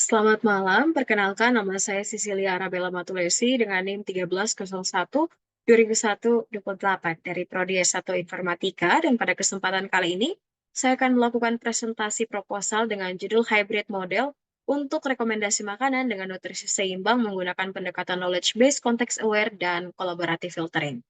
Selamat malam, perkenalkan nama saya Cecilia Arabella Matulesi dengan NIM 1301-2001-28 dari Prodi S1 Informatika, dan pada kesempatan kali ini saya akan melakukan presentasi proposal dengan judul Hybrid Model untuk rekomendasi makanan dengan nutrisi seimbang menggunakan pendekatan knowledge based, context aware, dan collaborative filtering.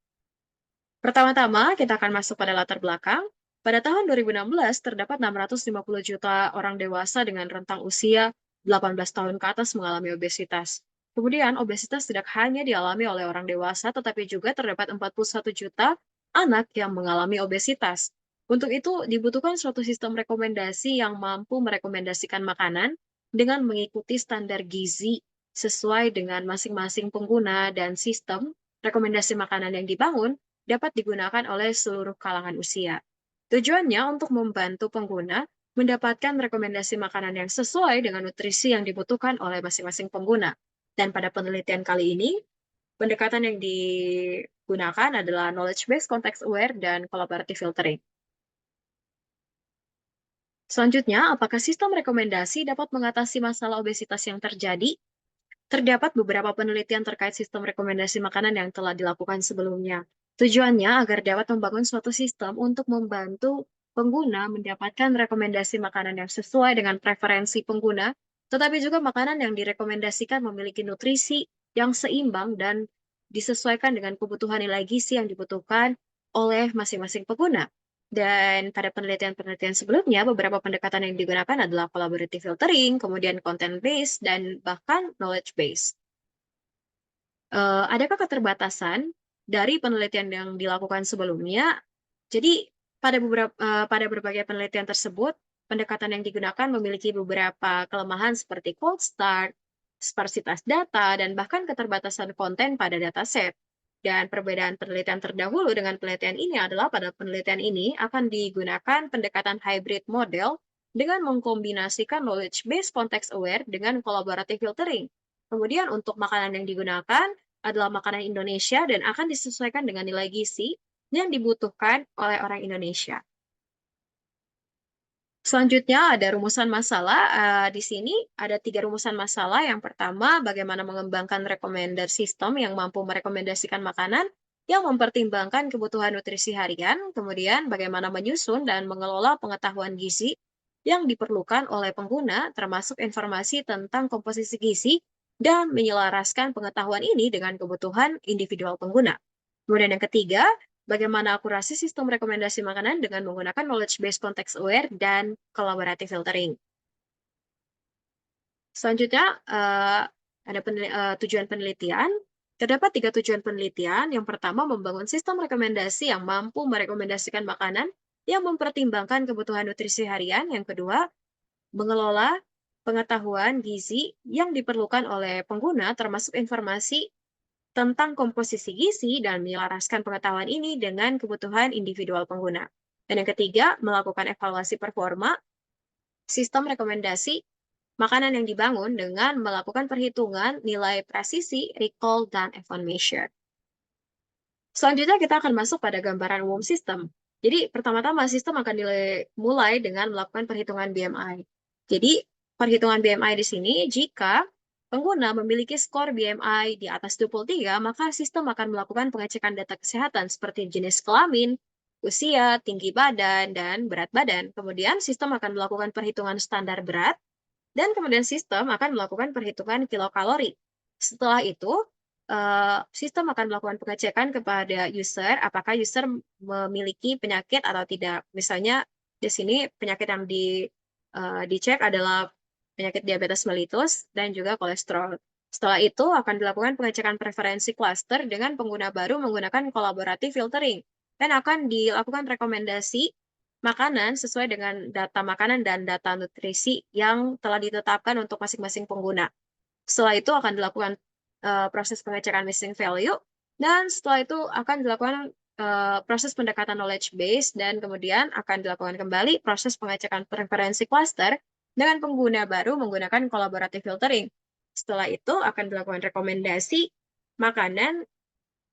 Pertama-tama, kita akan masuk pada latar belakang. Pada tahun 2016, terdapat 650 juta orang dewasa dengan rentang usia 18 tahun ke atas mengalami obesitas. Kemudian, obesitas tidak hanya dialami oleh orang dewasa, tetapi juga terdapat 41 juta anak yang mengalami obesitas. Untuk itu, dibutuhkan suatu sistem rekomendasi yang mampu merekomendasikan makanan dengan mengikuti standar gizi sesuai dengan masing-masing pengguna, dan sistem rekomendasi makanan yang dibangun dapat digunakan oleh seluruh kalangan usia. Tujuannya untuk membantu pengguna mendapatkan rekomendasi makanan yang sesuai dengan nutrisi yang dibutuhkan oleh masing-masing pengguna. Dan pada penelitian kali ini, pendekatan yang digunakan adalah knowledge based, context aware, dan collaborative filtering. Selanjutnya, apakah sistem rekomendasi dapat mengatasi masalah obesitas yang terjadi? Terdapat beberapa penelitian terkait sistem rekomendasi makanan yang telah dilakukan sebelumnya. Tujuannya agar dapat membangun suatu sistem untuk membantu pengguna mendapatkan rekomendasi makanan yang sesuai dengan preferensi pengguna, tetapi juga makanan yang direkomendasikan memiliki nutrisi yang seimbang dan disesuaikan dengan kebutuhan nilai gizi yang dibutuhkan oleh masing-masing pengguna. Dan pada penelitian-penelitian sebelumnya, beberapa pendekatan yang digunakan adalah collaborative filtering, kemudian content-based, dan bahkan knowledge-based. Adakah keterbatasan dari penelitian yang dilakukan sebelumnya? Jadi, pada berbagai penelitian tersebut, pendekatan yang digunakan memiliki beberapa kelemahan seperti cold start, sparsitas data, dan bahkan keterbatasan konten pada dataset. Dan perbedaan penelitian terdahulu dengan penelitian ini adalah pada penelitian ini akan digunakan pendekatan hybrid model dengan mengkombinasikan knowledge based, context aware dengan collaborative filtering. Kemudian untuk makanan yang digunakan adalah makanan Indonesia dan akan disesuaikan dengan nilai gizi yang dibutuhkan oleh orang Indonesia. Selanjutnya ada rumusan masalah. Di sini ada 3 rumusan masalah. Yang pertama, bagaimana mengembangkan recommender system yang mampu merekomendasikan makanan yang mempertimbangkan kebutuhan nutrisi harian. Kemudian, bagaimana menyusun dan mengelola pengetahuan gizi yang diperlukan oleh pengguna, termasuk informasi tentang komposisi gizi, dan menyelaraskan pengetahuan ini dengan kebutuhan individual pengguna. Kemudian yang ketiga, bagaimana akurasi sistem rekomendasi makanan dengan menggunakan knowledge based, context aware, dan collaborative filtering. Selanjutnya, ada tujuan penelitian. Terdapat 3 tujuan penelitian. Yang pertama, membangun sistem rekomendasi yang mampu merekomendasikan makanan yang mempertimbangkan kebutuhan nutrisi harian. Yang kedua, mengelola pengetahuan gizi yang diperlukan oleh pengguna, termasuk informasi tentang komposisi gizi dan menyelaraskan pengetahuan ini dengan kebutuhan individual pengguna. Dan yang ketiga, melakukan evaluasi performa sistem rekomendasi makanan yang dibangun dengan melakukan perhitungan nilai presisi, recall, dan event measure. Selanjutnya kita akan masuk pada gambaran umum sistem. Jadi pertama-tama sistem akan dimulai dengan melakukan perhitungan BMI. Jadi perhitungan BMI di sini, jika pengguna memiliki skor BMI di atas 23, maka sistem akan melakukan pengecekan data kesehatan seperti jenis kelamin, usia, tinggi badan, dan berat badan. Kemudian sistem akan melakukan perhitungan standar berat, dan kemudian sistem akan melakukan perhitungan kilokalori. Setelah itu, sistem akan melakukan pengecekan kepada user, apakah user memiliki penyakit atau tidak. Misalnya, di sini penyakit yang dicek adalah penyakit diabetes mellitus dan juga kolesterol. Setelah itu, akan dilakukan pengecekan preferensi cluster dengan pengguna baru menggunakan collaborative filtering, dan akan dilakukan rekomendasi makanan sesuai dengan data makanan dan data nutrisi yang telah ditetapkan untuk masing-masing pengguna. Setelah itu akan dilakukan proses pengecekan missing value, dan setelah itu akan dilakukan proses pendekatan knowledge base, dan kemudian akan dilakukan kembali proses pengecekan preferensi cluster dengan pengguna baru menggunakan collaborative filtering. Setelah itu akan dilakukan rekomendasi makanan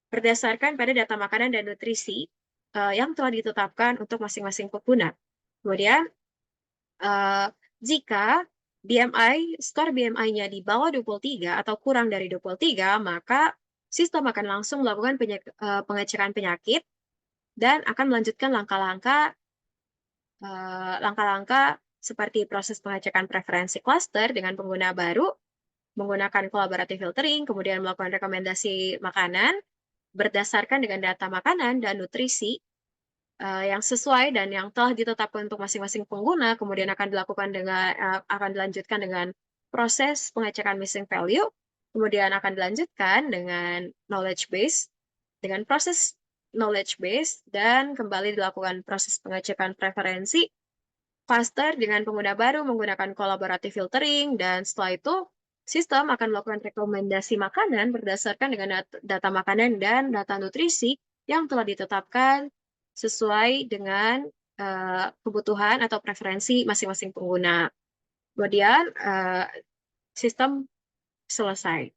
berdasarkan pada data makanan dan nutrisi yang telah ditetapkan untuk masing-masing pengguna. Kemudian, jika skor BMI-nya di bawah 23 atau kurang dari 23, maka sistem akan langsung melakukan pengecekan penyakit dan akan melanjutkan langkah-langkah seperti proses pengecekan preferensi cluster dengan pengguna baru, menggunakan collaborative filtering, kemudian melakukan rekomendasi makanan berdasarkan dengan data makanan dan nutrisi yang sesuai dan yang telah ditetapkan untuk masing-masing pengguna, kemudian akan dilanjutkan dengan proses pengecekan missing value, kemudian akan dilanjutkan dengan proses knowledge base, dan kembali dilakukan proses pengecekan preferensi cluster dengan pengguna baru menggunakan collaborative filtering, dan setelah itu sistem akan melakukan rekomendasi makanan berdasarkan dengan data makanan dan data nutrisi yang telah ditetapkan sesuai dengan kebutuhan atau preferensi masing-masing pengguna. Kemudian sistem selesai.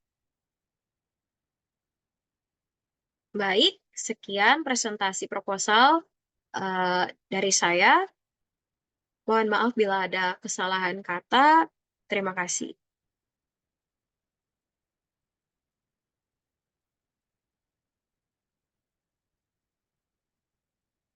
Baik, sekian presentasi proposal dari saya. Mohon maaf bila ada kesalahan kata. Terima kasih.